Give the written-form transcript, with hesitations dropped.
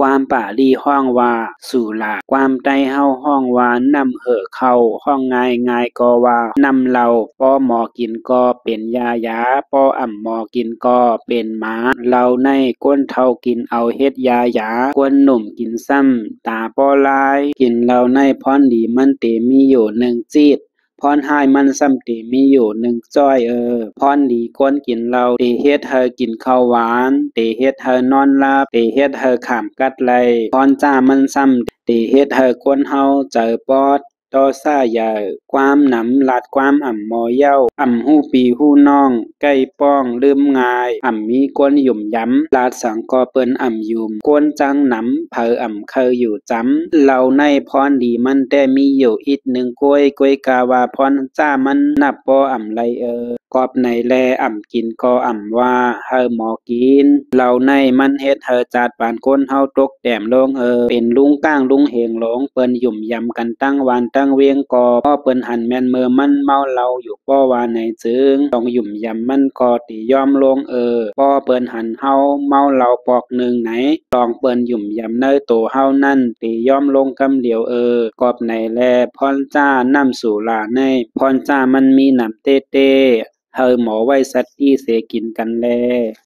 ความป่าลี่ห้องว่าสุราความใจเฮาห้องว่านำเหอเข้าห้องง่ายก็ว่านำเหล้าป้อหมอกินก็เป็นยาป้ออ่ำหมอกินก็เป็นหมาเหล้าในก้นเฒ่ากินเอาเฮ็ดยากวนหนุ่มกินซ้ำตาป้อลายกินเหล้าในพรดีมันเตมีอยู่1จีดพรหายมันซ้ำติมีอยู่1จ้อยพรดีก้นกินเหล้าเตเฮ็ดเฮอกินข้าวหวานเตเฮ็ดเฮอนอนหลับเตเฮ็ดเฮอข้ามกัดไหลพรจ้ามันซ้ำเตเฮ็ดเฮอคนเฮาเจอปอดต่อซ่าใหญ่ความหนำลาดความอ่ำหมอเย้าอ่ำหู้ปีหู้น้องใกล้ป้องลืมง่ายอ่ำมีก้นหยุ่มย้ำลาดสังก็เปิ้นอ่ำยุมก้นจังหนำเผออ่ำเคยอยู่จำเหล่าในพรดีมันแต่มีอยู่อีก1ก้วยกาว่าพรจ้ามันนับบ่อ่ำไรกอบในแลอ่ำกินก็อ่ำว่าเฮอหมอกินเหล่าในมันเฮ็ดเฮอจาดปานคนเฮาตกแต้มลงเป็นลุงก้างลุงเหงหลงเปิ้นหยุ่มยำกันตั้งวานตั้งเวียงก็พ่อเปิ้นหันแม่นมือมันเมาเหล้าอยู่ป้อว่าไหนจึงต้องหยุ่มยำมันก็ติยอมลงป้อเปิ้นหันเฮาเมาเหล้าปอกหนึ่งไหนลองเปิ้นหยุ่มยำเนอโตเฮานั่นติยอมลงกำเดียวกอบไหนแลพรจ้านำสู่ลาในพรจ้ามันมีหนำเต้เฮอหมอไว้สัตว์ที่เสกินกันแล